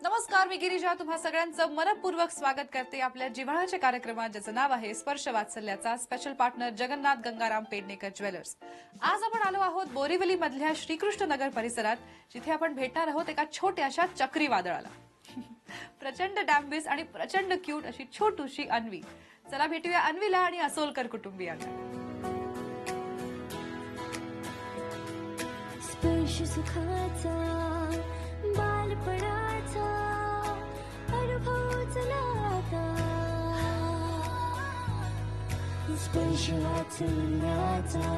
नमस्कार, मी गिरिजा तुम्हा सगळ्यांचं मनपूर्वक स्वागत करते आपल्या जिव्हाळ्याच्या कार्यक्रमात, ज्याचं नाव आहे स्पर्श वात्सल्याचा. Special partner Jagannath Gangaram Pednekar jewellers. आज आपण आलो आहोत बोरिवली मधल्या श्रीकृष्ण नगर परिसरात, जिथे आपण भेटणार आहोत एका छोट्याशा चक्रीवादळाला. प्रचंड डॅम्बिस आणि प्रचंड क्यूट अशी छोटूशी अन्वी. चला भेटूया अन्वीला आणि असोलकर कुटुंबियांना. स्पर्श सुखाचा बालपणाचा अनुभव चला आता. स्पर्श वात्सल्याचा,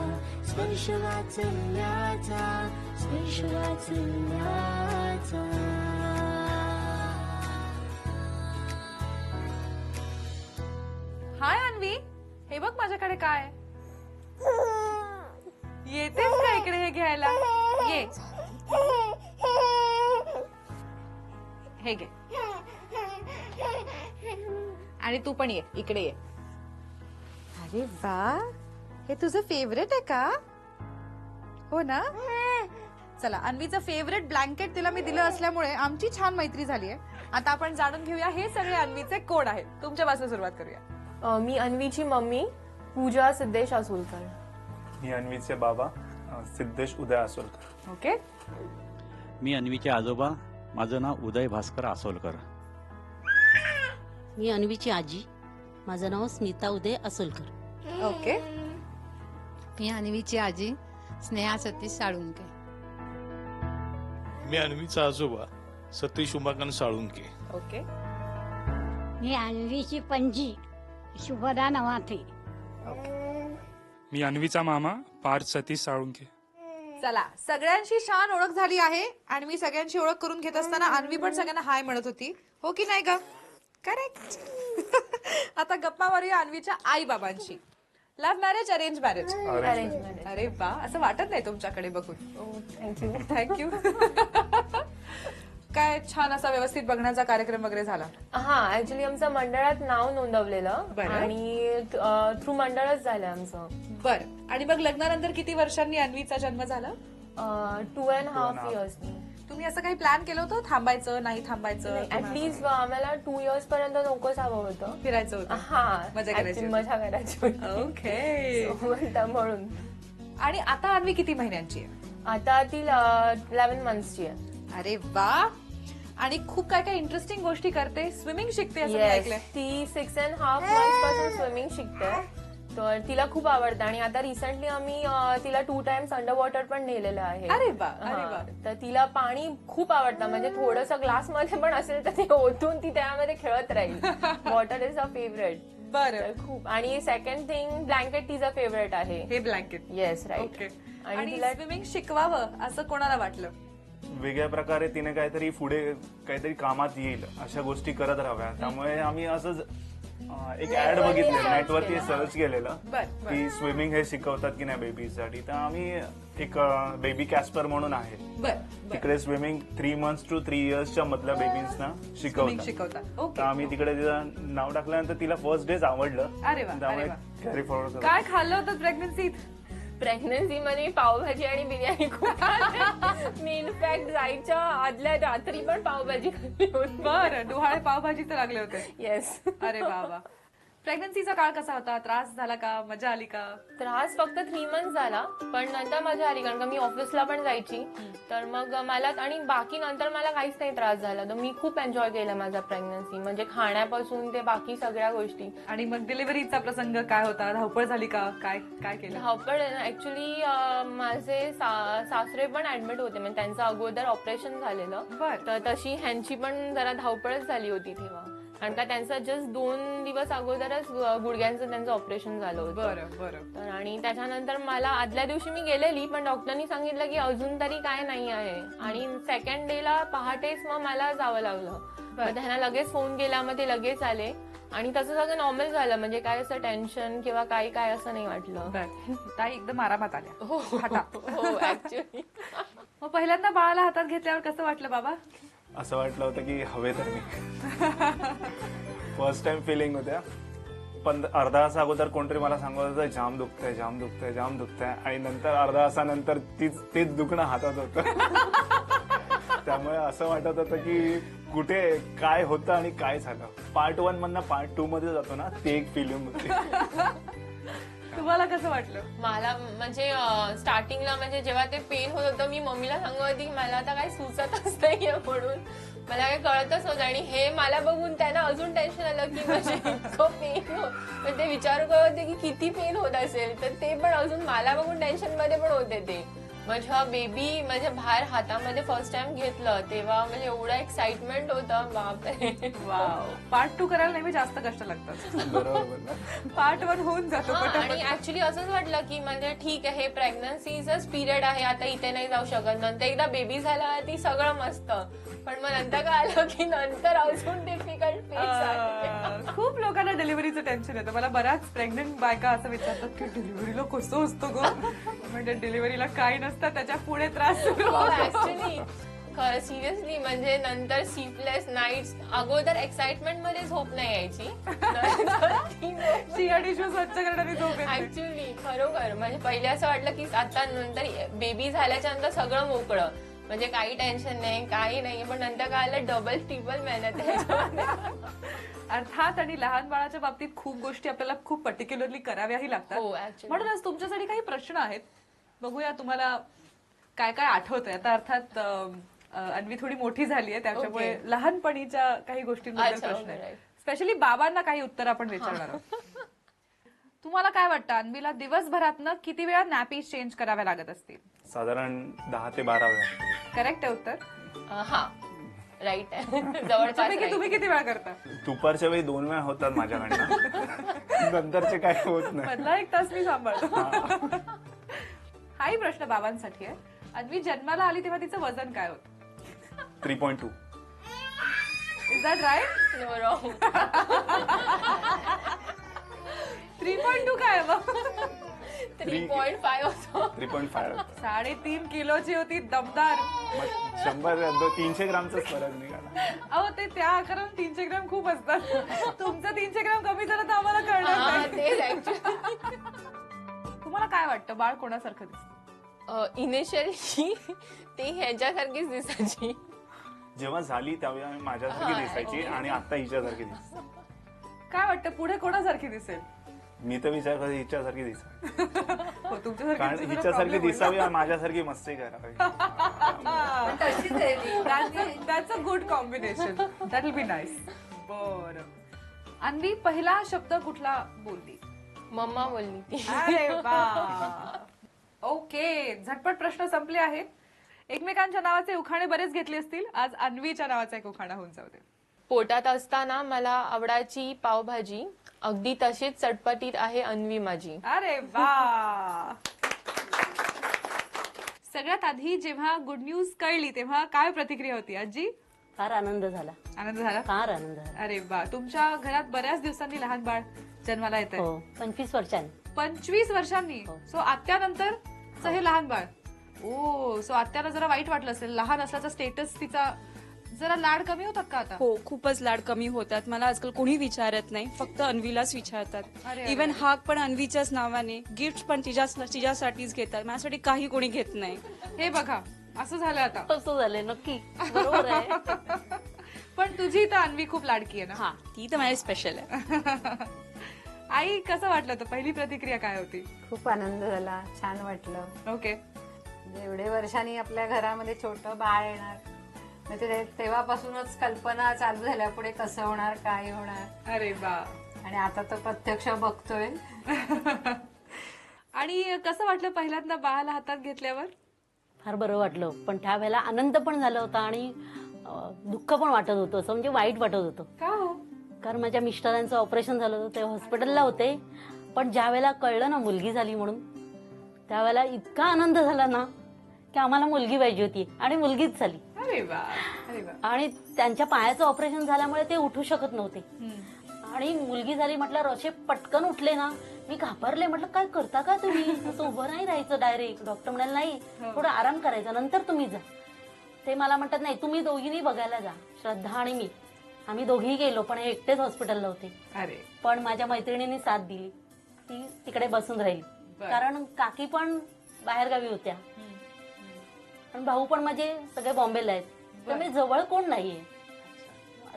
स्पर्श वात्सल्याचा, स्पर्श वात्सल्याचा. हाय अन्वी, हे बघ माझ्याकडे काय. येतेस का इकडे हे घ्यायला? ये, हे घे. आणि तू पण ये, इकडे ये. अरे वा, हे तुझं फेवरेट आहे का? हो ना. चला, अन्वीचं फेवरेट ब्लँकेट तिला मी दिलं असल्यामुळे आमची छान मैत्री झाली आहे. आता आपण जाणून घेऊया हे सगळे अन्वीचे कोण आहेत. तुमच्यापासून सुरुवात करूया. मी अन्वीची मम्मी पूजा सिद्धेश असोलकर. मी अन्वीचे बाबा सिद्धेश उदय असोलकर. ओके. मी अन्वीचे आजोबा, माझं नाव उदय भास्कर असोलकर. मी अन्वीची आजी, माझं नाव स्मिता उदय असोलकर. ओके. मी अन्वीची आजी स्नेहा सतीश साळुंके. मी अन्वीचा आजोबा सतीश उमाकांत साळुंके. ओके. मी अन्वीची पणजी शुभदा नवाथे. मी अन्वीचा मामा पार्थ सतीश साळुंके. चला, सगळ्यांशी छान ओळख झाली आहे आणि मी सगळ्यांची ओळख करून घेत असताना अन्वी पण सगळ्यांना हाय म्हणत होती. हो की नाही ग? करेक्ट. आता गप्पा मारूया अन्वीच्या आई बाबांशी. Love marriage, arrange marriage? Arrange marriage. अरे वा, असं वाटत नाही तुमच्याकडे बघून. थँक्यू. थँक्यू. काय छान असा व्यवस्थित बघण्याचा कार्यक्रम वगैरे झाला? हा, ऍक्च्युली आमचं मंडळात नाव नोंदवलेलं बरं. आणि थ्रू मंडळच झालं आमचं. बर. आणि मग लग्नानंतर किती वर्षांनी अन्वीचा जन्म झाला? 2.5 years. तुम्ही असं काही प्लॅन केलं होतं, थांबायचं नाही थांबायचं? ऍटलीस्ट आम्हाला 2 years पर्यंत नकोच हवं होतं. फिरायचं होतं? हा, मजा करायची actually मजा करायची होती. ओके. So, म्हणून. आणि आता अन्वी किती महिन्यांची आहे? आता ती 11 monthsची आहे. अरे वा. आणि खूप काय काय इंटरेस्टिंग गोष्टी करते. स्विमिंग शिकते असं मी Yes. ऐकलंय. ती 6.5 months पासून स्विमिंग शिकते. तर तिला खूप आवडतं आणि आता रिसेंटली आम्ही तिला 2 times अंडर वॉटर पण नेलेलं आहे. अरे वा, अरे वा. हा, तर तिला पाणी खूप आवडतं. म्हणजे थोडस ग्लास मध्ये पण असेल तर ते ओतून ती त्यामध्ये खेळत राहील. Water is a favourite. बरं. खूप. आणि सेकंड थिंग, ब्लँकेट तिचं फेवरेट आहे. हे ब्लँकेट. Yes, right. ओके. आणि आणि तिला स्विमिंग शिकवावं असं कोणाला वाटलं? वेगळ्या प्रकारे तिने काहीतरी पुढे काहीतरी कामात येईल अशा गोष्टी करत राहाव्या. त्यामुळे आम्ही असंच एक ऍड बघितलेलं, नेटवरती सर्च केलेलं बर. की स्विमिंग हे शिकवतात की नाही बेबीसाठी. तर आम्ही एक बेबी कॅस्पर म्हणून आहे बर. तिकडे स्विमिंग 3 months to 3 yearsच्या मधल्या बेबीजना स्विमिंग शिकवतात. शिकवतात. तर ओके. आम्ही तिकडे तिचं नाव टाकल्यानंतर तिला फर्स्ट डेच आवडलं. अरे वा, अरे त्यामुळे वा. कॅरी फॉरवर्ड काय खाल्लं होतं प्रेग्नन्सीत? प्रेग्नन्सी मध्ये पावभाजी आणि बिर्याणी खूप खाल्ली. मी इनफॅक्ट जायच्या आदल्या रात्री पण पावभाजी खाल्ली होती. बरं. डोहाळे पावभाजी तर लागले होते. येस. अरे बाबा. प्रेग्नन्सीचा काळ कसा होता? त्रास झाला का? मजा आली का? त्रास फक्त 3 months झाला, पण नंतर मजा आली कारण का मी ऑफिसला पण जायची. तर मग मला आणि बाकी नंतर मला काहीच नाही त्रास झाला. तर मी खूप एन्जॉय केला माझा प्रेग्नन्सी. म्हणजे खाण्यापासून ते बाकी सगळ्या गोष्टी. आणि मग डिलिव्हरीचा प्रसंग काय होता? धावपळ झाली का? काय काय केलं? धावपळ ऍक्च्युली माझे सासरे पण ऍडमिट होते. म्हणजे त्यांचं अगोदर ऑपरेशन झालेलं. बर. तर तशी ह्यांची पण जरा धावपळच झाली होती तेव्हा. कारण का त्यांचं जस्ट 2 दिवस अगोदरच गुडघ्यांचं त्यांचं ऑपरेशन झालं होतं. बरं बरं. तर आणि त्याच्यानंतर मला आदल्या दिवशी मी गेलेली, पण डॉक्टरनी सांगितलं की अजून तरी काय नाही आहे. आणि सेकंड डेला पहाटेच मग मला जावं लागलं. मग त्यांना लगेच फोन केला, मग ते लगेच आले आणि तसं सगळं नॉर्मल झालं. म्हणजे काय असं टेन्शन किंवा काय काय असं नाही वाटलं. ताई एकदम आरामात आल्या. हो ऍक्च्युली. मग पहिल्यांदा बाळाला हातात घेतल्यावर कसं वाटलं बाबा? असं वाटलं होतं की हवे तर मी. फर्स्ट टाइम फिलिंग होत्या. पण अर्धा तास अगोदर कोणतरी मला सांगत होतं जाम दुखतंय जाम दुखतंय जाम दुखतंय. आणि नंतर अर्धा तासानंतर तेच दुखणं हातात होतं. त्यामुळे असं वाटत होतं की कुठे काय होतं आणि काय झालं. पार्ट 1 मधनं पार्ट 2 मध्ये जातो ना, ती एक फिल्म होती. तुम्हाला कसं वाटलं? मला म्हणजे स्टार्टिंगला म्हणजे जेव्हा ते पेन होत होतं मी मम्मीला सांगत होती की मला आता काही सुचतच नाहीये म्हणून मला काही कळतच नव्हतं. आणि हे मला बघून त्यांना अजून टेन्शन आलं की म्हणजे इतकं पेन होत. ते विचार करत होते की किती पेन होत असेल. तर ते पण अजून मला बघून टेन्शन मध्ये पण होते ते. जेव्हा बेबी माझ्या बाहेर हातामध्ये फर्स्ट टाइम घेतलं तेव्हा म्हणजे एवढं एक्साइटमेंट होतं बापरे. वाव. पार्ट 2 करायला नेहमी जास्त कष्ट लागतात. बरोबर. पार्ट 1 होऊन जातो पटापट. आणि ऍक्च्युली असंच वाटलं की म्हणजे ठीक आहे हे प्रेग्नन्सीचाच पिरियड आहे आता इथे नाही जाऊ शकत. नंतर एकदा बेबी झाला ती सगळं मस्त. पण मग नंतर काय आलं की नंतर अजून डिफिकल्ट फेज. खूप लोकांना डिलिव्हरीचं टेन्शन येतं. मला बऱ्याच प्रेग्नेंट बायका असं विचारतात की डिलिव्हरीला कसं असतं गं. म्हणजे डिलिव्हरीला काही नसतं त्याच्या पुढे त्रास सुरू होतो. ऍक्च्युली खरं सिरियसली म्हणजे नंतर स्लीपलेस नाईट्स. अगोदर एक्साइटमेंट मध्ये झोप नाही यायची. शिया टिश्यू स्वच्छ करणारी झोप येते. ऍक्च्युली खरोखर म्हणजे पहिले असं वाटलं की आता नंतर बेबी झाल्याच्या नंतर सगळं मोकळं म्हणजे काही टेन्शन नाही काही नाही. पण नंतर काय आलं डबल ट्रिपल मेहनत आहे. अर्थात. आणि लहान बाळाच्या बाबतीत खूप गोष्टी आपल्याला खूप पर्टिक्युलरली कराव्याही लागतात. हो, actually. म्हणूनच तुमच्यासाठी काही प्रश्न आहेत. बघूया तुम्हाला काय काय आठवतंय. आता अर्थात अन्वी थोडी मोठी झाली आहे त्याच्यामुळे Okay. लहानपणीच्या काही गोष्टींबद्दल अच्छा, प्रश्न right. आहेत. स्पेशली बाबांना काही उत्तर आपण विचारणार आहोत. तुम्हाला काय वाटतं अन्वीला दिवसभरातनं किती वेळा नॅपीज चेंज कराव्या लागत असतील? साधारण 10 ते 12 वेळा. करेक्ट आहे उत्तर? हा राईट आहे. जवळपास त्यापैकी right. तुम्ही किती वेळा करता? दुपारच्या वेळी 2 वेळा होतात माझ्याकडनं. नंतरचे काही होत नाही. मधला 1 तास मी सांभाळतो. हाही प्रश्न बाबांसाठी आहे. अन्वी जन्माला आली तेव्हा तिचं वजन काय होतं? 3.2. Is that right? No, wrong. 3.2 काय मग? 3.5 होतो. 3.5 होतं. 3.5 किलोची होती दमदार. मग 100-300 ग्रामचाच फरक निघाला. अहो ते त्या आकारात 300 ग्राम खूप असतात. तुमचं 300 ग्राम कमी झालं तर आम्हाला कळणार हा, नाही. तेच actually. तुम्हाला काय वाटतं बाळ कोणासारखं दिसतं? इनिशियली ते ह्याच्यासारखीच दिसायची. जेव्हा झाली त्यावेळी माझ्यासारखी हा, दिसायची okay. आणि आता हिच्यासारखी दिसते. काय वाटतं पुढे कोणासारखी दिसेल? मी तर विचार करतो हिच्यासारखी दिसावी. हो, तुमच्यासारखी कारण दिसेल तर हिच्यासारखी problem होईल दिसावी आणि माझ्यासारखी मस्ती करावी. ना. That's a good combination. That will be nice. बरं. अन्वी पहिला शब्द कुठला बोलली? मम्मा बोलली ती. अरे वा. ओके. झटपट प्रश्न संपले आहेत. एकमेकांच्या नावाचे उखाणे बरेच घेतले असतील. आज अन्वीच्या नावाचा एक उखाणा होऊन जाऊ दे. पोटात असताना मला आवडायची पावभाजी अगदी तशीच चटपटीत आहे अन्वी माझी. अरे वा. सगळ्यात आधी जेव्हा गुड न्यूज कळली तेव्हा काय प्रतिक्रिया होती आजी? फार आनंद झाला. आनंद झाला? फार आनंद झाला. अरे वा. तुमच्या घरात बऱ्याच दिवसांनी लहान बाळ जन्माला येत आहे. हो 25 वर्षांनी. 25 वर्षांनी. हो. सो आत्यानंतर हे लहान बाळ. ओ. सो आत्याला जरा वाईट वाटलं असेल. लहान असल्याचा स्टेटस तिचा जरा लाड कमी होतात का आता? हो खूपच लाड कमी होतात. मला आजकाल कोणी विचारत नाही फक्त अन्वीलाच विचारतात. अरे. इव्हन हाक पण अन्वीच्याच नावाने. गिफ्ट पण तिच्यासाठीच घेतात. माझ्यासाठी काही कोणी घेत नाही. हे बघा असं झालं आता. तसं झालंय नक्की. बरोबर आहे. पण तुझी तर अन्वी खूप लाडकी आहे ना? हा ती तर माझी स्पेशल आहे. आई कसं वाटलं तर पहिली प्रतिक्रिया काय होती? खूप आनंद झाला. छान वाटलं. ओके. एवढे वर्षांनी आपल्या घरामध्ये छोटं बाळ येणार म्हणजे तेव्हापासूनच कल्पना चालू झाल्या पुढे कसं होणार काय होणार. अरे वा. आणि आता तर प्रत्यक्ष बघतोय. आणि कसं वाटलं पहिल्यांदा बाळाला हातात घेतल्यावर? फार बरं वाटलं. पण त्यावेळेला आनंद पण झाला होता आणि दुःख पण वाटत होतं. असं म्हणजे वाईट वाटत होतं. का हो? कारण माझ्या मिस्टरांचं ऑपरेशन झालं होतं ते हॉस्पिटलला होते. पण ज्या वेळेला कळलं ना मुलगी झाली म्हणून त्यावेळेला इतका आनंद झाला ना की आम्हाला मुलगी पाहिजे होती आणि मुलगीच झाली. अरे वा. अरे वा. आणि त्यांच्या पायाचं ऑपरेशन झाल्यामुळे ते उठू शकत नव्हते. आणि मुलगी झाली म्हटल्यावर असे पटकन उठले ना मी घाबरले. म्हटलं काय करता का तुम्ही? असं उभं नाही राहायचं डायरेक्ट. डॉक्टर म्हणाले नाही थोडं आराम करायचा नंतर तुम्ही जा. ते मला म्हणतात नाही तुम्ही दोघींनी बघायला जा. श्रद्धा आणि मी आम्ही दोघीही गेलो पण हे एकटेच हॉस्पिटलला होते. अरे. पण माझ्या मैत्रिणींनी साथ दिली. ती तिकडे बसून राहिली कारण काकी पण बाहेरगावी होत्या. पण भाऊ पण माझे सगळे बॉम्बेला आहेत. त्यामुळे जवळ कोण नाहीये,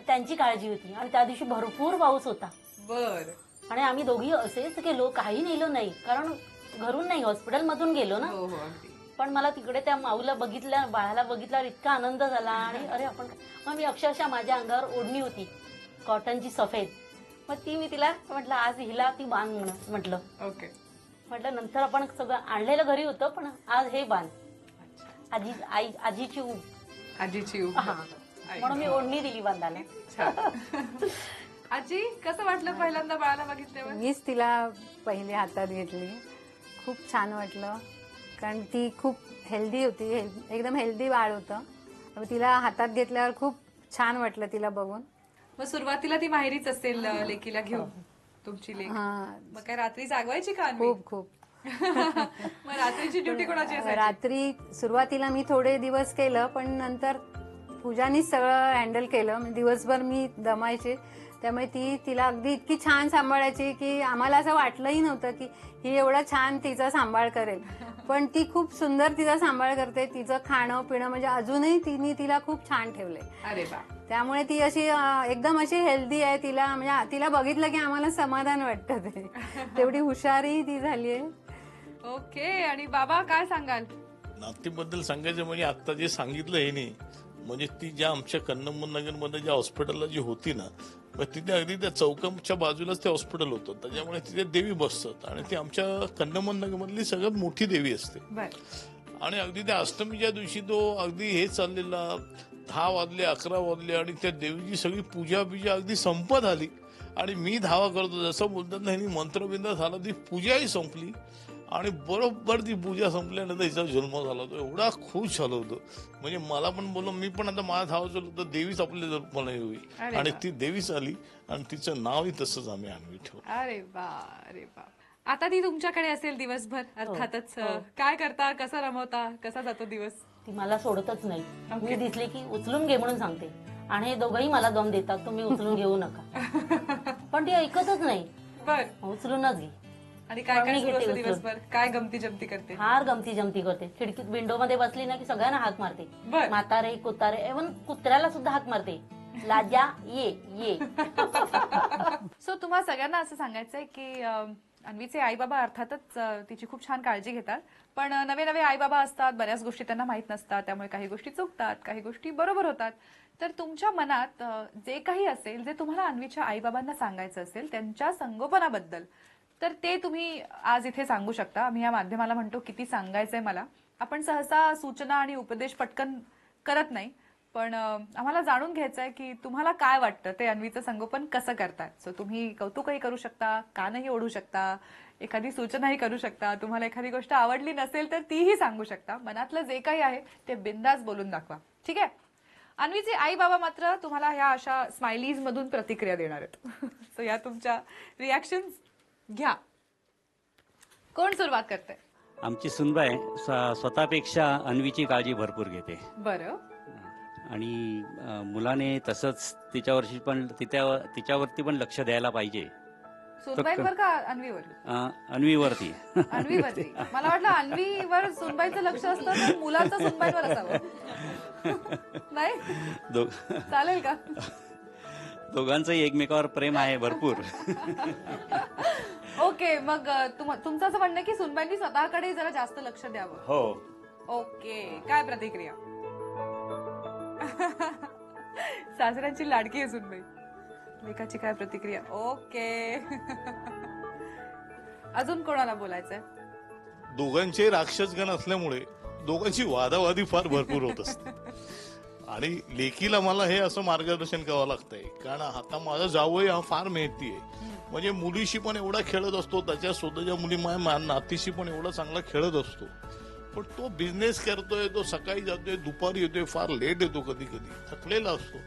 त्यांची काळजी होती. आणि त्या दिवशी भरपूर पाऊस होता. बर. आणि आम्ही दोघी असेच गेलो, काही नेलो नाही, कारण घरून नाही हॉस्पिटलमधून गेलो ना. हो हो अगदी. पण मला तिकडे त्या माऊला बघितल्या, बाळाला बघितल्यावर इतका आनंद झाला. आणि अरे आपण, मग मी अक्षरशः माझ्या अंगावर ओढणी होती कॉटनची सफेद, मग ती मी तिला म्हटलं आज हिला ती बांध म्हटलं. ओके. म्हटलं नंतर आपण सगळं आणलेलं घरी होतं, पण आज हे बांध आजीची ऊब. आजीची ऊब. हा, म्हणून मी ओढणी दिली बांधायला. आजी कसं वाटलं पहिल्यांदा बाळाला बघितल्यावर? मीच तिला पहिले हातात घेतली, खूप छान वाटलं, कारण ती खूप हेल्दी होती, एकदम हेल्दी बाळ होतं. तिला हातात घेतल्यावर खूप छान वाटलं तिला बघून. मग सुरुवातीला ती माहेरीच असेल लेकीला घेऊन, तुमची लेक. मग काय रात्री जागवायची का? खूप खूप. मग रात्रीची ड्युटी कोणाची असायची? रात्री सुरुवातीला मी थोडे दिवस केलं, पण नंतर पूजानीच सगळं हँडल केलं. म्हणजे दिवसभर मी दमायचे, त्यामुळे ती तिला अगदी इतकी छान सांभाळायची की आम्हाला असं वाटलंही नव्हतं की ही एवढा छान तिचा सांभाळ करेल. पण ती खूप सुंदर तिचा सांभाळ करते. तिचं खाणं पिणं म्हणजे अजूनही तिने तिला खूप छान ठेवलंय. अरे वा. त्यामुळे ती अशी एकदम अशी हेल्दी आहे. तिला म्हणजे तिला बघितलं की आम्हाला समाधान वाटतं. ते तेवढी हुशारही ती झाली आहे. ओके. आणि बाबा काय सांगाल? नातीबद्दल सांगायचं म्हणजे आता जे सांगितलं हे नाही, म्हणजे ती ज्या आमच्या कन्नमन नगरमध्ये ज्या हॉस्पिटलला जी होती ना, मग तिथे अगदी त्या चौकाच्या बाजूलाच ते हॉस्पिटल होतं, त्याच्यामुळे तिथे देवी बसतात. आणि ती आमच्या कन्नमन नगरमधली सगळ्यात मोठी देवी असते. आणि अगदी त्या अष्टमीच्या दिवशी तो अगदी हे चाललेला 10 वाजले 11 वाजले आणि त्या देवीची सगळी पूजा अगदी संपत आली. आणि मी धावा करतो, जसं बोलतात ना, मंत्रबिंद झाला, ती पूजाही संपली. आणि बरोबर ती पूजा संपल्यानंतर हिचा जन्म झाला होता. एवढा खुश झालो होतो, म्हणजे मला पण बोललो, मी पण आता माझा धावा चालू होतं, देवीच आपल्या जन्माला होईल. आणि ती देवीच आली आणि तिचं नावही तसंच आम्ही अन्वी ठेवलं. अरे वा, अरे वा. आता ती तुमच्याकडे असेल दिवसभर अर्थातच. काय करता, कसं रमवता, कसा जातो दिवस? ती मला सोडतच नाही. मी दिसले की उचलून घे म्हणून सांगते, आणि हे दोघंही मला दम देतात, तुम्ही उचलून घेऊ नका. पण ती ऐकतच नाही. उचलूनच घे. आणि काय काय सुरू असतं दिवसभर? काय गमती जमती करते? फार गमती जमती करते. खिडकीत विंडो मध्ये बसली ना की सगळ्यांना हाक मारते. म्हातारे कुतारे, इव्हन कुत्र्याला सुद्धा हाक मारते, लाजा ये ये. सो तुम्हाला सगळ्यांना असं सांगायचंय की अन्वीचे आई बाबा अर्थातच तिची खूप छान काळजी घेतात, पण नवे नवे आई बाबा असतात, बऱ्याच गोष्टी त्यांना माहित नसतात, त्यामुळे काही गोष्टी चुकतात, काही गोष्टी बरोबर होतात. तर तुमच्या मनात जे काही असेल, जे तुम्हाला अन्वीच्या आई बाबांना सांगायचं असेल त्यांच्या संगोपनाबद्दल, तर ते तुम्ही आज इथे सांगू शकता. आम्ही या माध्यमाला म्हणतो किती सांगायचंय मला. आपण सहसा सूचना आणि उपदेश पटकन करत नाही, पण आम्हाला जाणून घ्यायचंय की तुम्हाला काय वाटतं ते अन्वीचं संगोपन कसं करतात. सो तुम्ही कौतुकही करू शकता, कानही ओढू शकता, एखादी सूचनाही करू शकता, तुम्हाला एखादी गोष्ट आवडली नसेल तर तीही सांगू शकता. मनातलं जे काही आहे ते बिंदास बोलून दाखवा, ठीक आहे? अन्वीचे आई बाबा मात्र तुम्हाला ह्या अशा स्माइलीज मधून प्रतिक्रिया देणार आहेत. सो या तुमच्या रिॲक्शन्स घ्या. कोण सुरुवात करते? आमची सुनबाई स्वतःपेक्षा अन्वीची काळजी भरपूर घेते. बरं. आणि मुलाने तसंच तिच्यावरती पण लक्ष द्यायला पाहिजे. सुनबाईंवर का अन्वीवर? अन्वीवरती. अन्वीवरती. मला वाटलं अन्वीवर सुनबाईचं लक्ष असतं तर मुलाचं सुनबाईंवर असावं. नाही चालेल का? दोघांचंही एकमेकावर प्रेम आहे भरपूर. ओके. मग तुमचं असं म्हणणं की सुनबाईंनी स्वतःकडे जरा जास्त लक्ष द्यावं. हो. ओके. काय प्रतिक्रिया? सासऱ्यांची लाडकी आहे सुनबाई. लेकाची काय प्रतिक्रिया? ओके. अजून कोणाला बोलायचंय? दोघांचे राक्षसगण असल्यामुळे दोघांची वादावादी फार भरपूर होत असते. आणि लेकीला मला हे असं मार्गदर्शन करावं लागतंय, कारण आता माझा जावई हा फार मेहनती आहे. म्हणजे मुलीशी पण एवढा खेळत असतो, त्याच्या स्वतःच्या मुली माझ्या नातीशी पण एवढा चांगला खेळत असतो. पण तो बिझनेस करतोय, तो सकाळी जातोय, दुपारी येतोय, फार लेट येतो, कधी कधी थकलेला असतो.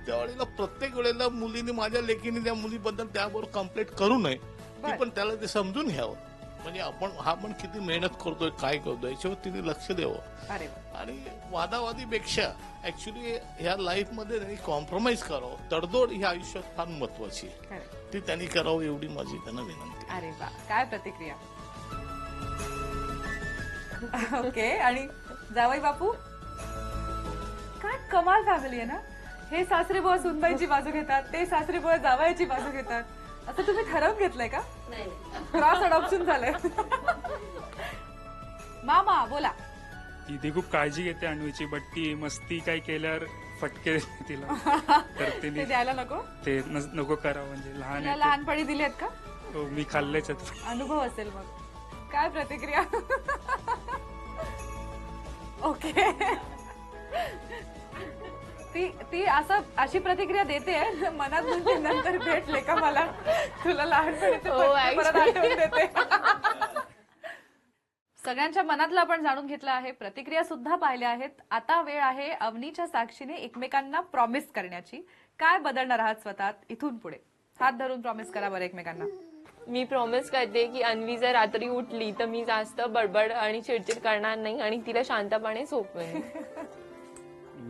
त्यावेळेला प्रत्येक वेळेला मुलीने, माझ्या लेकीने त्या मुलीबद्दल त्याबरोबर कंप्लेंट करू नये, ती पण त्याला ते समजून घ्यावं. म्हणजे हा पण किती मेहनत करतोय, काय करतोय याच्यावर तिने लक्ष द्यावं. आणि वादावादीपेक्षा ऍक्च्युली ह्या लाईफ मध्ये त्यांनी कॉम्प्रोमाइज करावं. तडजोड ही आयुष्यात फार महत्वाची आहे, ती त्यांनी करावं एवढी माझी त्यांना विनंती. अरे वा, काय प्रतिक्रिया? ओके. आणि जावई बापू काय कमाल फॅमिली आहे ना. हे सासरे बुवा सुनबाईची बाजू घेतात, ते सासरे बुवा जावयाची बाजू घेतात. असं तुम्ही ठरवून घेतलंय का? क्रॉस अडॉप्शन झालंय. मामा बोला. ती खूप काळजी घेते अन्वीची, बट ती मस्ती काय केल्यावर फटके देते तिला. तर ते तिने द्यायला नको. ते नको करावं, म्हणजे लहान तुला आहे लहानपणी दिलेत का? ते. हो, मी खाल्लेच आहेत. अनुभव असेल मग. काय प्रतिक्रिया? ओके. ती असं अशी प्रतिक्रिया देते मनात, म्हणजे नंतर भेटले का मला तुला लहानपणीचे हो, फटके परत actually. आठवून देते. सगळ्यांच्या मनातलं आपण जाणून घेतलं आहे, प्रतिक्रिया सुद्धा पाहिल्या आहेत. आता वेळ आहे अवनीच्या साक्षीने एकमेकांना प्रॉमिस करण्याची. काय बदलणार आहात स्वतःत इथून पुढे? हात धरून प्रॉमिस करा बरं एकमेकांना. मी प्रॉमिस करते की अन्वी जर रात्री उठली तर मी जास्त बडबड आणि चिडचिड करणार नाही आणि तिला शांतपणे झोपवेन.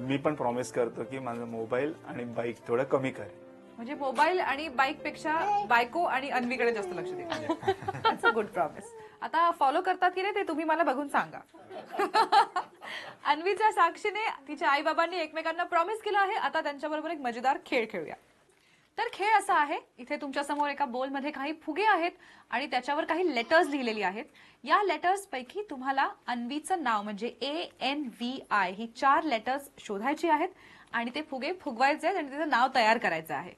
मी पण प्रॉमिस करतो की माझा मोबाईल आणि बाईक थोडं कमी करेल. म्हणजे मोबाईल आणि बाईक पेक्षा बायको आणि अन्वीकडे जास्त लक्ष देईल. It's a good promise. आता फॉलो करतात की नाही ते तुम्ही मला बघून सांगा. अन्वीच्या साक्षीने तिच्या आई बाबांनी एकमेकांना प्रॉमिस केलं आहे. आता त्यांच्याबरोबर एक मजेदार खेळ खेळूया. तर खेळ असा आहे, इथे तुमच्या समोर एका बोलमध्ये काही फुगे आहेत आणि त्याच्यावर काही लेटर्स लिहिलेली आहेत. या लेटर्स पैकी तुम्हाला अन्वीचं नाव म्हणजे ANVI ही 4 लेटर्स शोधायची आहेत आणि ते फुगे फुगवायचे आहेत आणि तिचं नाव तयार करायचं आहे.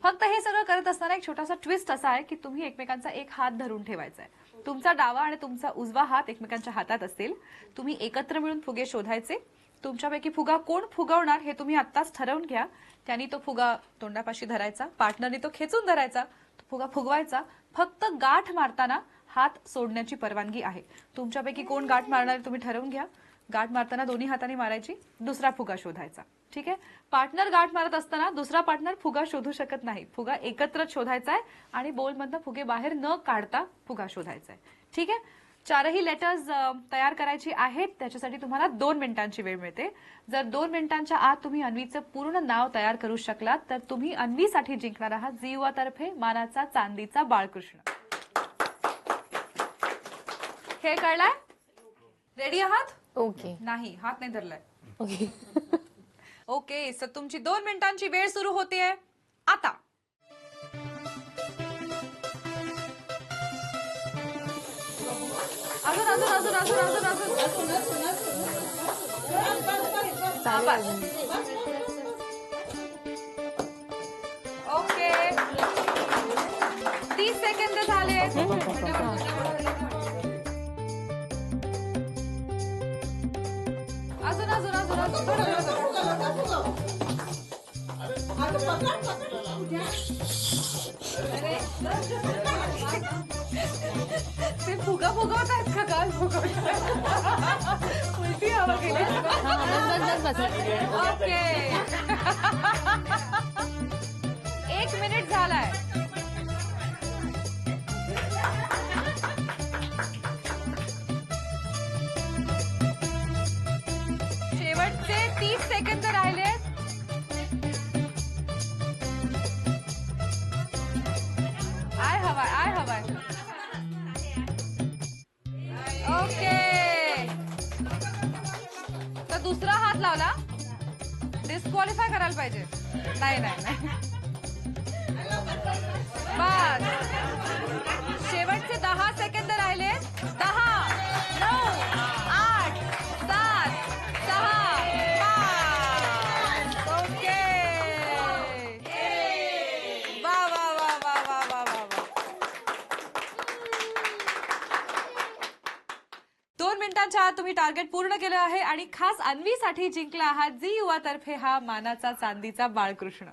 फक्त हे सगळं करत असताना एक छोटासा ट्विस्ट असा आहे की तुम्ही एकमेकांचा एक हात धरून ठेवायचा आहे. तुमचा डावा आणि तुमचा उजवा हात एकमेकांच्या हातात असेल. तुम्ही एकत्र मिळून फुगे शोधायचे. तुमच्यापैकी फुगा कोण फुगवणार हे तुम्ही आत्ताच ठरवून घ्या. त्यांनी तो फुगा तोंडापाशी धरायचा, पार्टनरनी तो खेचून धरायचा, तो फुगा फुगवायचा. फक्त गाठ मारताना हात सोडण्याची परवानगी आहे. तुमच्यापैकी कोण गाठ मारणार तुम्ही ठरवून घ्या. गाठ मारताना दोन्ही हाताने मारायची, दुसरा फुगा शोधायचा. ठीक आहे. पार्टनर गाठ मारत असताना दुसरा पार्टनर फुगा शोधू शकत नाही. फुगा एकत्रच शोधायचा आहे आणि बोलमधनं फुगे बाहेर न काढता फुगा शोधायचा आहे. ठीक आहे. 4ही लेटर्स तयार करायची आहेत. त्याच्यासाठी तुम्हाला 2 मिनिटांची वेळ मिळते. जर 2 मिनिटांच्या आत तुम्ही अन्वीचं पूर्ण नाव तयार करू शकलात तर तुम्ही अन्वीसाठी जिंकणार आहात झी युवातर्फे मानाचा चांदीचा बाळकृष्ण. खेळ कळलाय? रेडी आहात? ओके. नाही, हात नाही धरलाय. ओके. ओके. सर तुमची 2 मिनिटांची वेळ सुरू होतीये आता. अजून अजून अजून अजून अजून अजून. ओके. 30 सेकंद झाले. अजून अजून अजून ते फुगा फुगवत आहेत का? काय फुगवत उलटी हवा गेली. ओके. 1 मिनिट झालाय. शेवटचे 30 सेकंद राहिले. आय हवाय. ओके. तर दुसरा हात लावला, डिस्क्वालिफाय करायला पाहिजे. नाही. बस. शेवटचे 10 सेकंद राहिले. 10, 9, 8, 7, 6, 5. ओके. वा. 2 मिनिटांच्या आत तुम्ही टार्गेट पूर्ण केलं आहे आणि खास अन्वीसाठी जिंकला आहात झी युवातर्फे हा मानाचा चांदीचा बाळकृष्ण.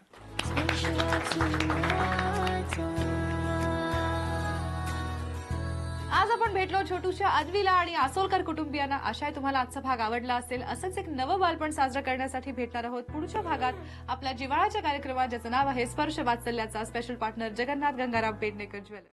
आज आपण भेटलो छोटूशा अन्वीला आणि आसोलकर कुटुंबियांना. आशा आहे तुम्हाला आजचा भाग आवडला असेल. असंच एक नवं बालपण साजरं करण्यासाठी भेटणार आहोत पुढच्या भागात आपल्या जिव्हाळ्याच्या कार्यक्रमात, ज्याचं नाव आहे स्पर्श वात्सल्याचा. Special partner Jagannath Gangaram Pednekar jewellers.